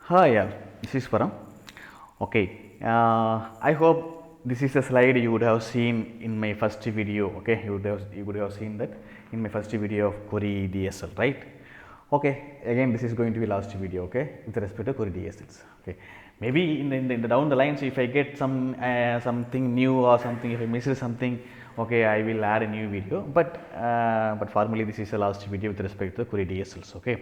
Hi, this is Param. Okay, I hope this is a slide you would have seen in my first video. Okay, you would have seen that in my first video of Query DSL, right? Okay, again this is going to be last video. Okay, with respect to Query DSLs. Okay, maybe in the down the lines if I get something new or something, if I missed something, okay, I will add a new video. But formally this is the last video with respect to Query DSLs. Okay.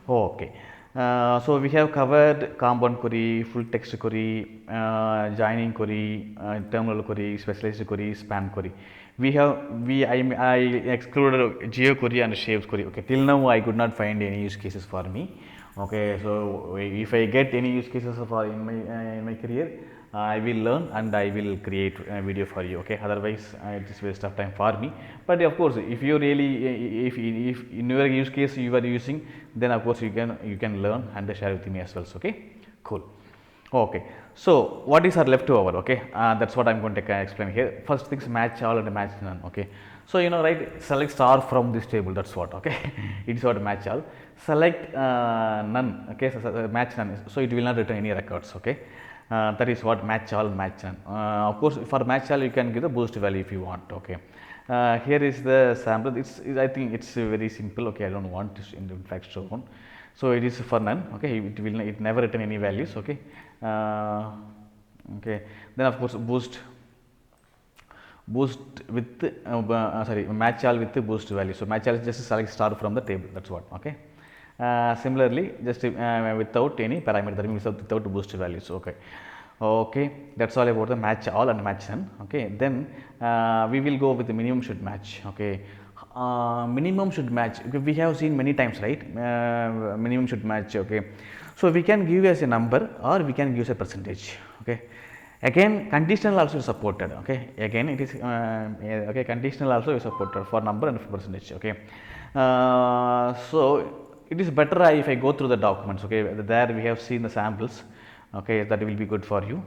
Okay. So we have covered compound query, full text query, joining query, terminal query, specialized query, span query. I excluded geo query and shapes query. Okay, till now I could not find any use cases for me. Okay, so if I get any use cases for in my career, I will learn and I will create a video for you. Okay, otherwise it is waste of time for me. But of course, if you really if in your use case you are using, then of course you can learn and share with me as well. So, okay, cool. Okay, so what is our leftover? Okay, that's what I'm going to explain here. First things, match all and match none. Okay, so right, select star from this table. That's what. Okay, it is what match all. Select none. Okay, so match none. So it will not return any records. Okay, that is what match all, match none. Of course, for match all you can give the boost value if you want. Okay, here is the sample. I think it's very simple. Okay, I don't want this in fact shown. So it is for none. Okay, it never return any values. Okay, uh, okay. Then of course boost with sorry, match all with the boost value. So match all is just select star from the table. That's what. Okay. Similarly, just without any parameter, that means without boost values. Okay. Okay, that's all about the match all and match none. Okay, then we will go with the minimum should match. Okay, minimum should match. We have seen many times, right? Minimum should match. Okay, so we can give as a number or we can give as a percentage. Okay, again conditional also is supported. Okay, again it is okay, conditional also is supported for number and for percentage. Okay, so it is better if I go through the documents. Okay, there we have seen the samples. Okay, that will be good for you.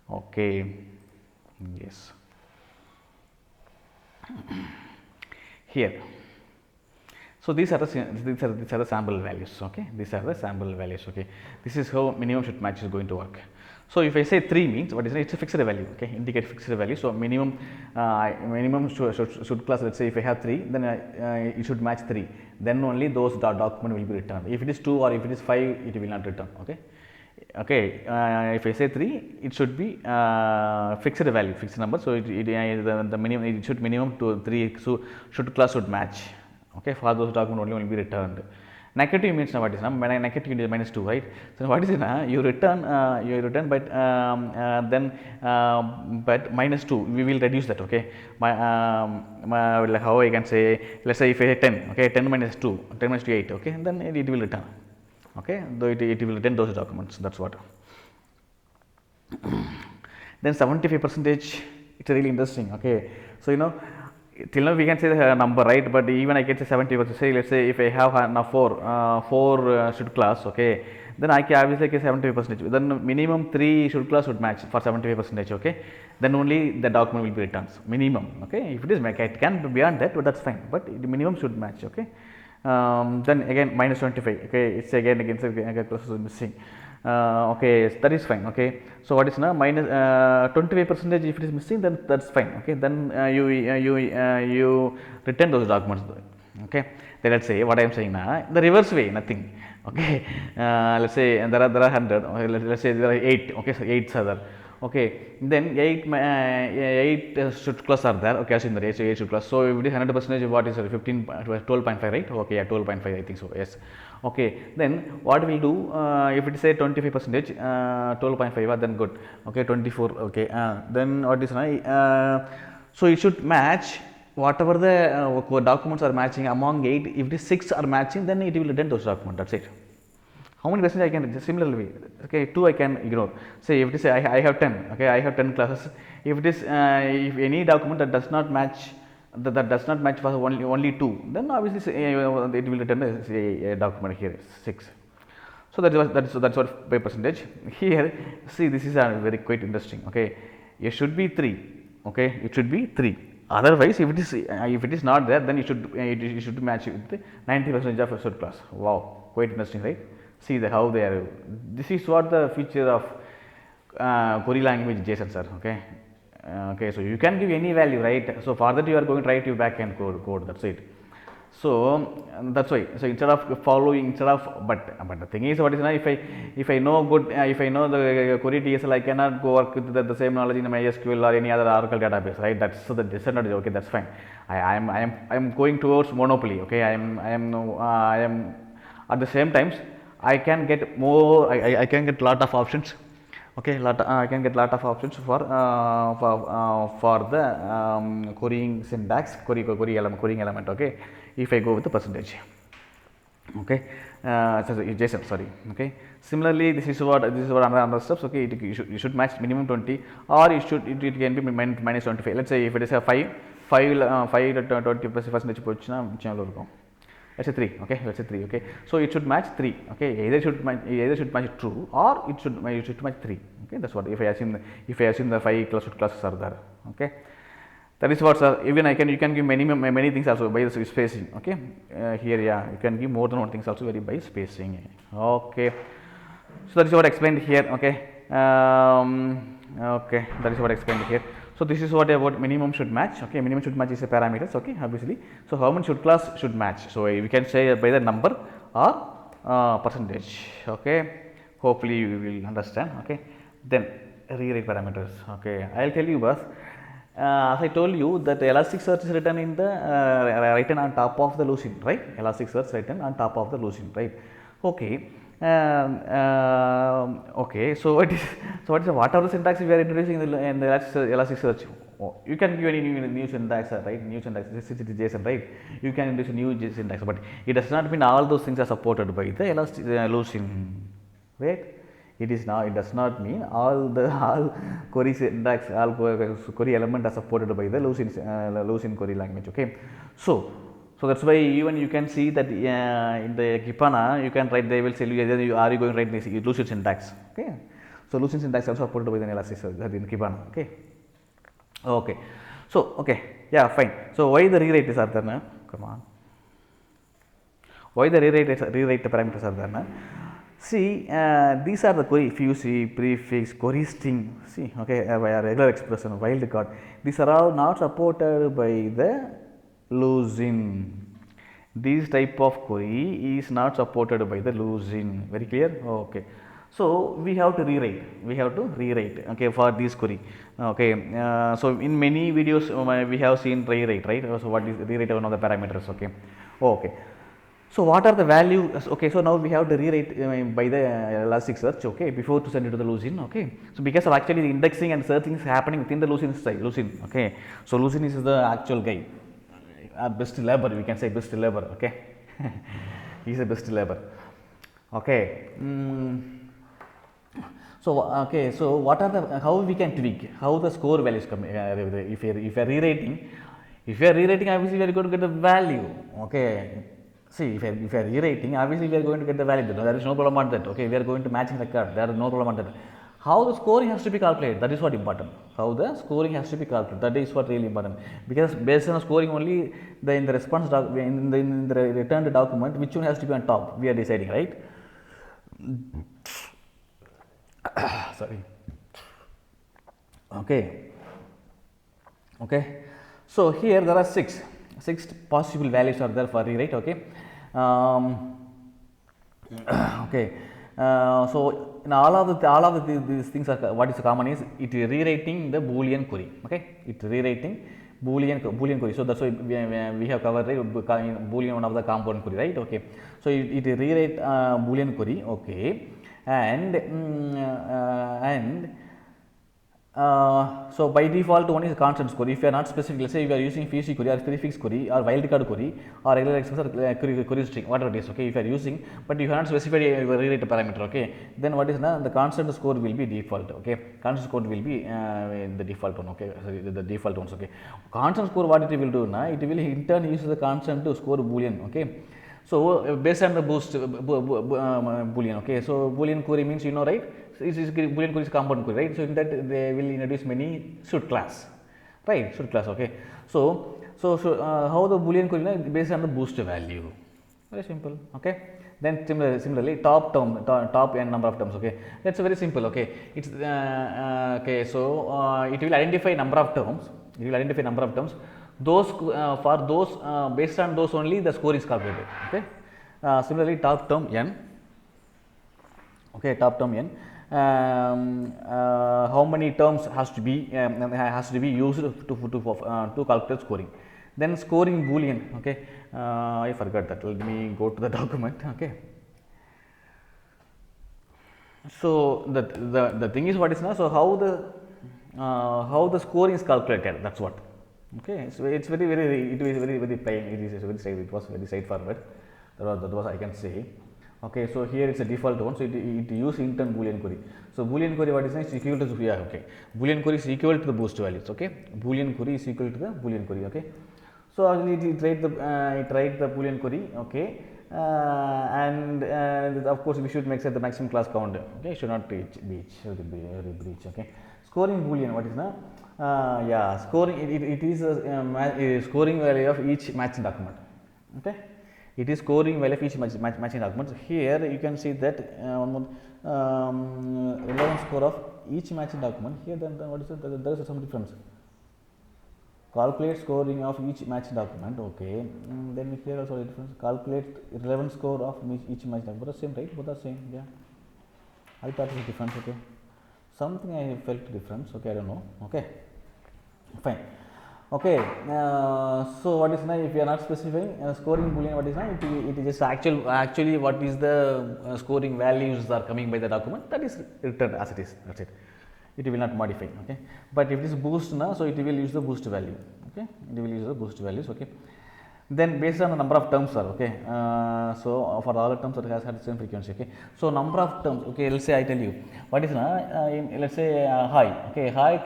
Okay, yes. Here, so these are the sample values. Okay, these are the sample values. Okay, this is how minimum should match is going to work. So if I say 3 means what is it? It's a fixed value. Okay, indicate fixed value. So minimum should class. Let's say if I have 3, then it should match 3. Then only those document will be returned. If it is 2 or if it is 5, it will not return. Okay. Okay, if I say 3, it should be fixed value, fixed number. So the minimum, it should minimum to 3. So class should match. Okay, for those document only will be returned. Negative means what is negative is minus 2, right? So what is it? You return but minus 2 we will reduce that. Okay, like how I can say, let's say if I say 10, okay, 10 minus 2, 10 minus 2 8, okay, then it will return. Okay, though it will return those documents. That's what. Then 75 percentage, it's really interesting. Okay, so till now we can say the number, right? But even I can say 70%. Say let's say if I have now four should class. Okay, then I can obviously get 75%. Then minimum 3 should class would match for 75%. Okay, then only the document will be returned minimum. Okay, if it is it can be beyond that, but that's fine. But the minimum should match. Okay. Then again minus 25. Okay, it's again process is missing. Okay, that is fine. Okay, so what is now minus 25%? If it is missing, then that's fine. Okay, then you return those documents. Okay, then let's say what I am saying now, the reverse way, nothing. Okay, let's say there are 100. Okay, let's say there are 8. Okay, so 8 are there. Okay, then 8 should class are there. Okay, assume that 8 should class. So if it is 100%, what is 15, 12.5, right? Okay, yeah, 12.5, I think so. Yes. Okay, then what we do if it is a 25%, 12.5, then good. Okay, 24. Okay, then what is so it should match whatever the documents are matching among 8. If it is 6 are matching, then it will return those documents. That's it. How many percentage I can just similarly? Okay, 2 I can ignore. Say if it is I have 10. Okay, I have 10 classes. If it is if any document that does not match for only 2, then obviously it will return a document here 6. So that's what by percentage. Here, see, this is very quite interesting. Okay, it should be 3. Okay, it should be 3. Otherwise, if it is not there, then it should match with 90% of a class. Wow, quite interesting, right? See how they are. This is what the feature of query language JSON, sir. Okay. Okay, so you can give any value, right? So for that you are going to write your backend code. That's it. So that's why. So instead of following, but the thing is, what is now, if I know good, if I know the query TSL, I cannot go work with the same knowledge in MySQL or any other Oracle database, right? That's so the disadvantage. Okay, that's fine. I am going towards monopoly. Okay, I am at the same times I can get more. I can get lot of options. Okay, I can get lot of options for the querying syntax, querying element. Okay, if I go with the percentage. Okay, JSON, sorry. Okay, similarly this is what another steps. Okay, you should match minimum 20, or it can be minus 25. Let's say if it is a 5 to 20 percentage போச்சுனா மிச்சம் இருக்கும். Let's say 3. Okay, let's say 3. Okay, so it should match 3. Okay, either should match true, or it should match 3. Okay, that's what if I assume the 5 classes are there. Okay, that is what, sir. Even you can give many things also by the spacing. Okay, here, yeah, you can give more than one things also by spacing. Okay, so that is what I explained here. Okay, okay, that is what I explained here. So this is what about minimum should match. Okay, minimum should match is a parameters. Okay, obviously. So how many should class should match? So we can say by the number or percentage. Okay, hopefully you will understand. Okay, then rewrite parameters. Okay, I'll tell you first. As I told you that Elasticsearch is written in the written on top of the Lucene, right? Elasticsearch written on top of the Lucene, right? Okay. Okay, so what are the syntax we are introducing in the Elasticsearch? You can give any new syntax, right? New syntax, this is JSON, right? You can introduce new syntax, but it does not mean all those things are supported by the Lucene, right? It does not mean all query syntax, all query element are supported by the Lucene query language. Okay, so that's why even you can see that in the Kibana you can write, they will tell you either are you going to write this Lucene syntax. Okay, so Lucene syntax also supported by the Elasticsearch in Kibana. Okay, okay, so okay, yeah, fine. So why the rewrite are there now? Come on, why the rewrite the parameters are there now? See, these are the query, if you see prefix, query string, see, okay, regular expression, wildcard, these are all not supported by the Lucene. This type of query is not supported by the Lucene. Very clear? Okay. So we have to rewrite. Okay, for this query. Okay. So in many videos we have seen rewrite, right? So what is rewrite one of the parameters? Okay. Okay. So what are the values? Okay, so now we have to rewrite by the Elasticsearch. Okay, before to send it to the Lucene. Okay, so because of actually the indexing and searching is happening within the Lucene. Okay, so Lucene is the actual guy, best labor, we can say best labor. Okay, he is a best labor. Okay. So okay, so what are the, how we can tweak, how the score values come if you are rewriting, obviously we are going to get the value. Okay, see, if you are rewriting, obviously we are going to get the value. There is no problem on that. Okay, we are going to match the card. There is no problem on that. How the scoring has to be calculated, that is what important. How the scoring has to be calculated, that is what really important. Because based on scoring only, in the response in the returned document, which one has to be on top, we are deciding, right? Sorry. Okay. Okay. So here there are six possible values are there for rewrite. Okay. Okay. So in all of these things are, what is common is it rewriting the Boolean query. Okay, it rewriting Boolean query. So that's why we have covered, right, Boolean, one of the component query, right? Okay, so it rewrite Boolean query. Okay, and so by default one is constant score. If you are not specific, let's say you are using FEC query or prefix query or wildcard query or regular expression query string, whatever it is. Okay, if you are using, but you have not specified your rewrite parameter. Okay, then what is now the constant score will be default. Okay, constant score will be the default one. Okay, sorry, the default ones. Okay, constant score, what it will do now, it will in turn use the constant to score Boolean. Okay, so based on the Boolean. Okay, so Boolean query means, you know, right? This is Boolean query is component query, right? So in that they will introduce many should class, right? Should class. Okay, so how the Boolean query based on the boost value, very simple. Okay, Then similarly top term, top n number of terms. Okay, that's very simple. Okay, it's okay. So it will identify number of terms. It will identify number of terms. Those for those based on those only the score is calculated. Okay. Similarly, top term n. Okay, top term n. How many terms has to be used to calculate scoring. Then scoring boolean. Okay, I forgot that. Let me go to the document. Okay. So the thing is what is now. So how the scoring is calculated. That's what. Okay. So it's very it is very plain. It was very straightforward. That was I can say. Okay, so here it's a default one, so it use intent boolean query. So boolean query what is equal to okay. Boolean query is equal to the boost values. Okay, boolean query is equal to the boolean query. Okay, so actually it write the boolean query. Okay, and of course we should make sure the maximum class count. Okay, should not breach. Okay, scoring boolean what is now? Yeah, scoring it is a scoring value of each matching document. Okay. It is scoring value of each matching document. Here you can see that relevant score of each matching document. Here then what is it? There is some difference. Calculate scoring of each matching document. Okay. Then here also difference. Calculate relevant score of each matching document. Both are same, right? Both are same. Yeah. I thought it was difference. Okay. Something I felt difference. Okay. I don't know. Okay. Fine. Okay, so what is now if you are not specifying scoring boolean what is now it is just actually what is the scoring values are coming by the document that is returned as it is, that's it. It will not modify. Okay, but if it is boost now, so it will use the boost value. Okay, it will use the boost values. Okay, then based on the number of terms are okay. So for all the terms it has had the same frequency. Okay, so number of terms. Okay, let's say I tell you what is let's say high. Okay, high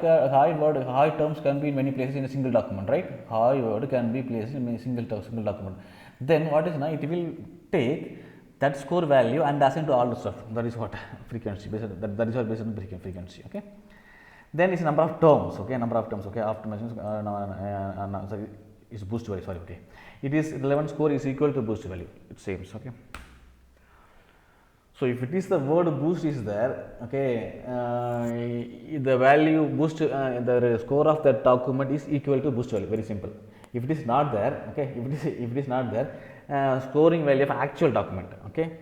terms can be in many places in a single document, right? High word can be placed in a single document. Then what is now it will take that score value and assign to all the stuff. That is what frequency based on, that is what based on the frequency. Okay, then it's number of terms. Okay, number of terms. Okay, after mentions sorry, is boost value. Sorry. Okay, it is relevant score is equal to boost value. It seems. Okay. So if it is the word boost is there, okay, the value boost, the score of that document is equal to boost value. Very simple. If it is not there, okay, if it is not there, scoring value of actual document, okay,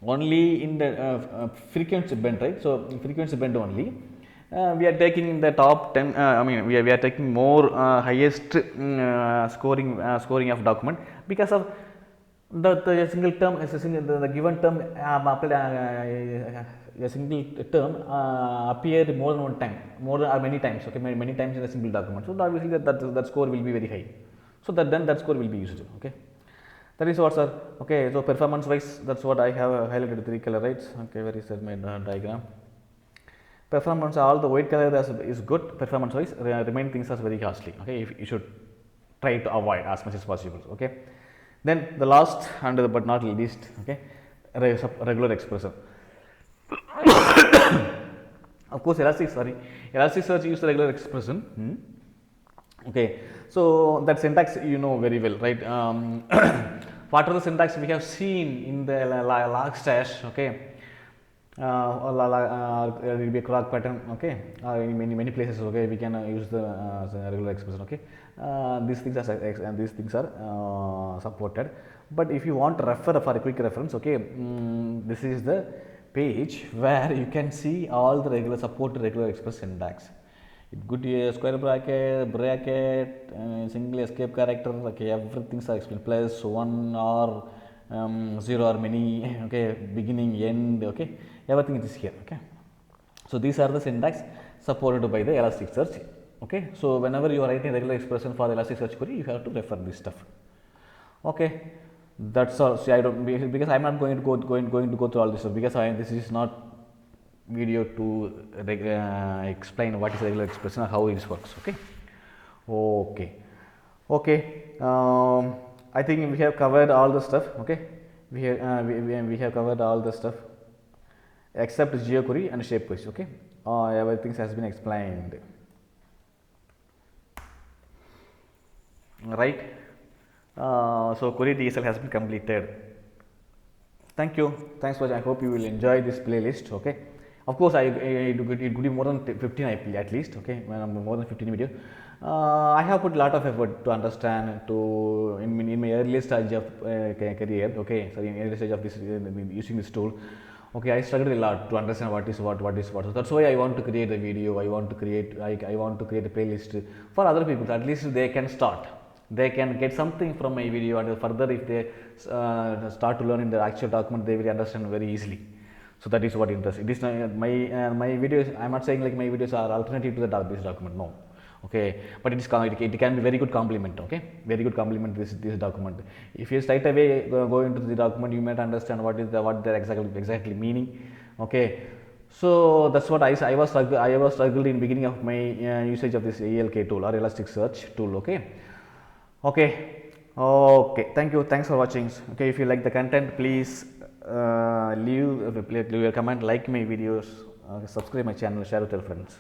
only in the frequency band, right? So frequency band only. We are taking the top 10. I mean, we are taking more highest scoring of document because of the single term is the given term a single term appeared more than one time, more than many times. Okay, many times in a single document. So obviously that score will be very high. So that score will be used. Okay, that is what, sir. Okay, so performance wise, that's what I have highlighted 3 color, right? Okay, where is that my diagram? Performance, all the white color is good performance wise. Remaining things are very costly. Okay, if you should try to avoid as much as possible. Okay, then the last and but not least, okay, regular expression. Of course, Elasticsearch use the regular expression. Okay, so that syntax you know very well, right? What are the syntax we have seen in the Logstash? Okay. It will be a clock pattern. Okay, in many places. Okay, we can use the regular expression. Okay, these things are supported. But if you want to refer for a quick reference, okay, this is the page where you can see all the supported regular expression syntax. It could be a square bracket, single escape character. Okay, everything is explained. Plus, one, or 0 or many. Okay, beginning, end. Okay, everything is here. Okay, so these are the syntax supported by the Elasticsearch. Okay, so whenever you are writing regular expression for the Elasticsearch query, you have to refer this stuff. Okay, that's all. See, I don't, because I'm not going to go through all this stuff, because this is not video to explain what is regular expression or how it works. Okay. I think we have covered all the stuff. Okay, we have covered all the stuff except geoquery and shape queries. Okay, everything has been explained, right? So query DSL has been completed. Thank you. Thanks for watching. I hope you will enjoy this playlist. Okay. Of course, it could be more than 15 IP at least. Okay, when I'm more than 15 video. I have put a lot of effort to understand to in my early stage of career. Okay, sorry, in early stage of this using this tool. Okay, I struggled a lot to understand what is what. So that's why I want to create a video. I want to create a playlist for other people. At least they can start. They can get something from my video, and further if they start to learn in the actual document, they will understand very easily. So that is what interests. It is my videos. I'm not saying like my videos are alternative to the this document. No, okay, but it can be very good complement. Okay, very good complement this document. If you straight away go into the document, you might understand what they're exactly meaning. Okay, so that's what I was struggled in beginning of my usage of this ELK tool or Elasticsearch tool. Okay, thank you, thanks for watching. Okay, if you like the content, please leave a comment, like my videos, subscribe my channel, share with your friends.